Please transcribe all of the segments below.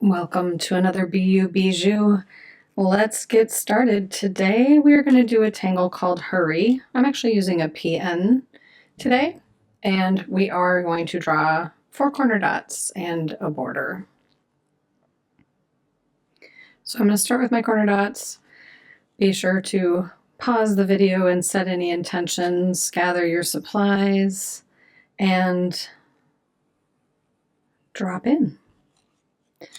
Welcome to another Bijou. Let's get started. Today we are going to do a tangle called Hurry. I'm actually using a PN today, and we are going to draw 4 corner dots and a border. So I'm going to start with my corner dots. Be sure to pause the video and set any intentions, gather your supplies, and drop in.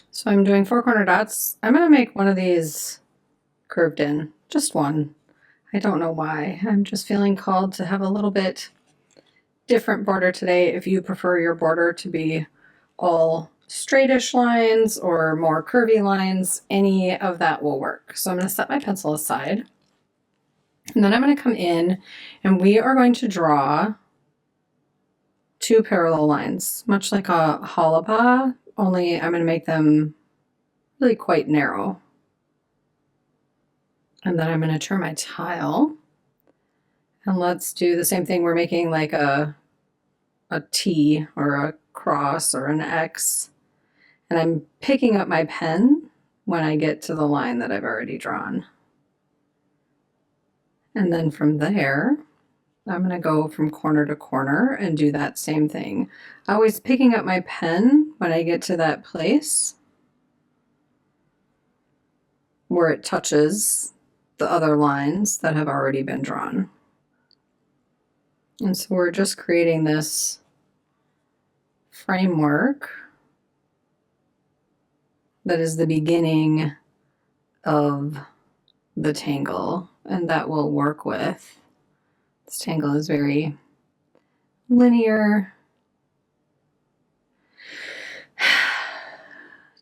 So I'm doing 4 corner dots. I'm going to make one of these curved in, just one. I don't know why. I'm just feeling called to have a little bit different border today. If you prefer your border to be all straightish lines or more curvy lines, any of that will work. So I'm going to set my pencil aside. And then I'm going to come in and we are going to draw 2 parallel lines, much like a halaba, only I'm going to make them really quite narrow. And then I'm going to turn my tile. And let's do the same thing. We're making like a T or a cross or an X. And I'm picking up my pen when I get to the line that I've already drawn. And then from there, I'm going to go from corner to corner and do that same thing. Always picking up my pen when I get to that place where it touches the other lines that have already been drawn. And so we're just creating this framework that is the beginning of the tangle, and that will work with. This tangle is very linear.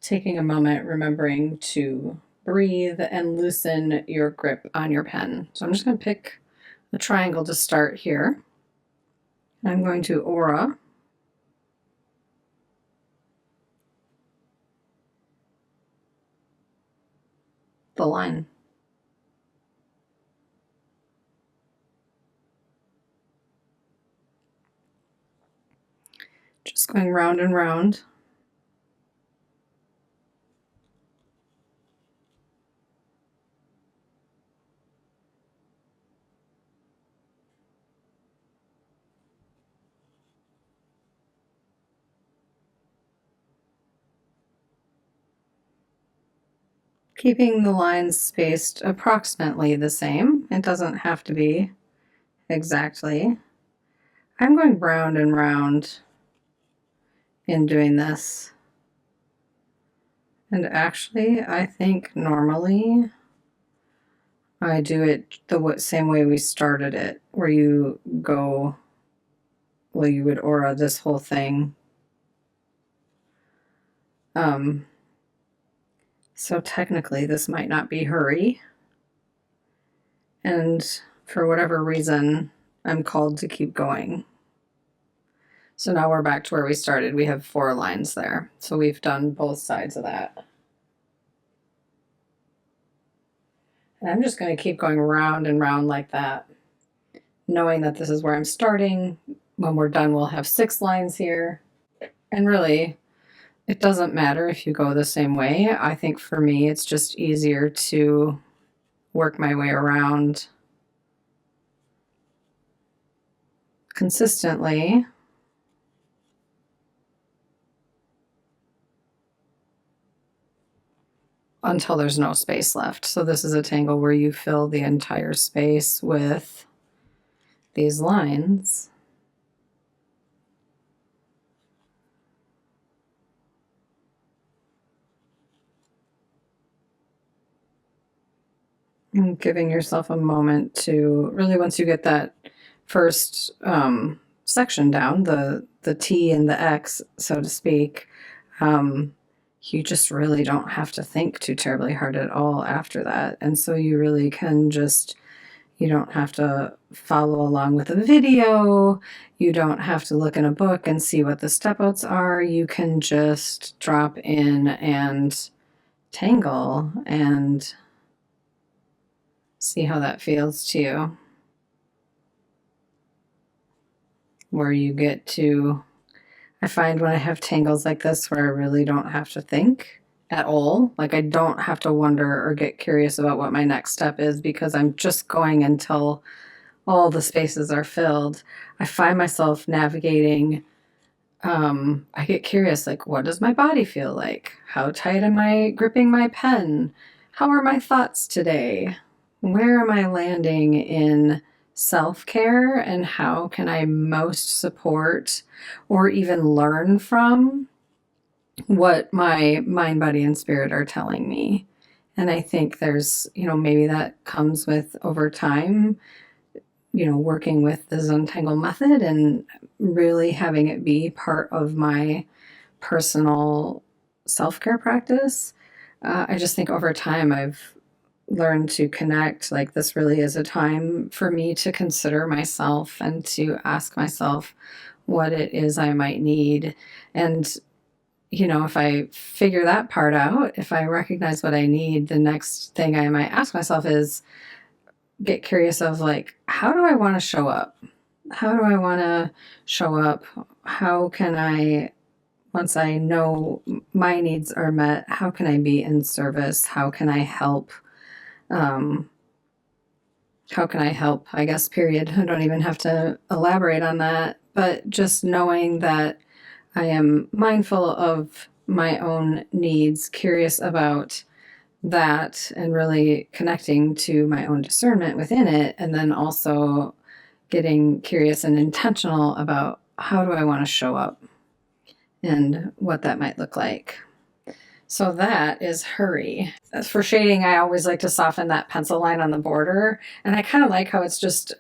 Taking a moment, remembering to breathe and loosen your grip on your pen. So I'm just going to pick a triangle to start here. I'm going to aura. The line. Just going round and round. Keeping the lines spaced approximately the same. It doesn't have to be exactly. I'm going round and round in doing this. And actually, I think normally I do it the same way we started it, where you go, well, you would aura this whole thing. So technically this might not be hurry. And for whatever reason, I'm called to keep going. So now we're back to where we started. We have 4 lines there. So we've done both sides of that. And I'm just going to keep going round and round like that, knowing that this is where I'm starting. When we're done, we'll have 6 lines here. And really, it doesn't matter if you go the same way. I think for me, it's just easier to work my way around consistently. Until there's no space left. So this is a tangle where you fill the entire space with these lines. And giving yourself a moment to really, once you get that first section down, the T and the X, so to speak, you just really don't have to think too terribly hard at all after that. And so you really can just, you don't have to follow along with a video. You don't have to look in a book and see what the step outs are. You can just drop in and tangle and see how that feels to you. Where you get to, I find when I have tangles like this where I really don't have to think at all. Like I don't have to wonder or get curious about what my next step is because I'm just going until all the spaces are filled. I find myself navigating. I get curious, like, what does my body feel like? How tight am I gripping my pen? How are my thoughts today? Where am I landing in self care? And how can I most support or even learn from what my mind, body, and spirit are telling me? And I think there's, maybe that comes with over time, working with the Zentangle method and really having it be part of my personal self care practice. I just think over time I've learned to connect. Like, this really is a time for me to consider myself and to ask myself what it is I might need. And, if I figure that part out, if I recognize what I need, the next thing I might ask myself is get curious of, like, how do I want to show up? How do I want to show up? How can I, once I know my needs are met, how can I be in service? How can I help? How can I help? I guess, period. I don't even have to elaborate on that. But just knowing that I am mindful of my own needs, curious about that, and really connecting to my own discernment within it, and then also getting curious and intentional about how do I want to show up and what that might look like. So that is hurry. As for shading, I always like to soften that pencil line on the border, and I kind of like how it's just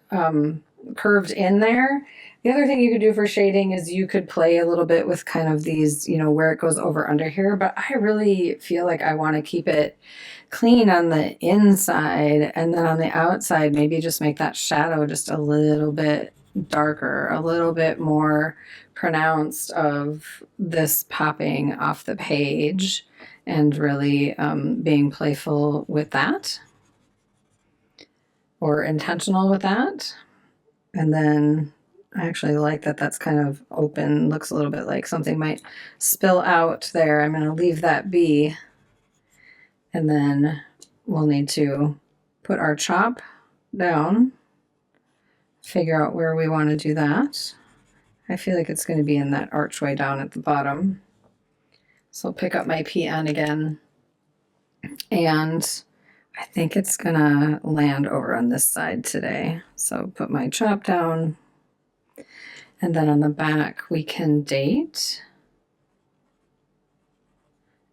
curved in there. The other thing you could do for shading is you could play a little bit with kind of these, where it goes over under here, but I really feel like I want to keep it clean on the inside, and then on the outside, maybe just make that shadow just a little bit darker, a little bit more pronounced of this popping off the page, and really being playful with that or intentional with that. And then I actually like that that's kind of open, looks a little bit like something might spill out there. I'm going to leave that be. And then we'll need to put our chop down, figure out where we want to do that. I feel like it's going to be in that archway down at the bottom. So I'll pick up my PN again, and I think it's going to land over on this side today. So put my chop down, and then on the back we can date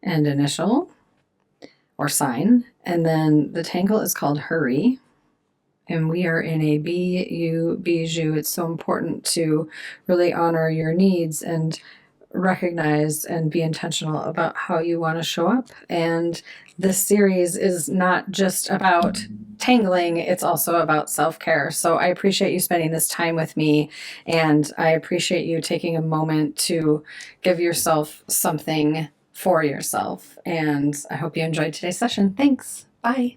and initial or sign, and then the tangle is called Hurry. And we are in a Bijou. It's so important to really honor your needs and recognize and be intentional about how you want to show up. And this series is not just about tangling, it's also about self-care. So I appreciate you spending this time with me, and I appreciate you taking a moment to give yourself something for yourself. And I hope you enjoyed today's session. Thanks. Bye.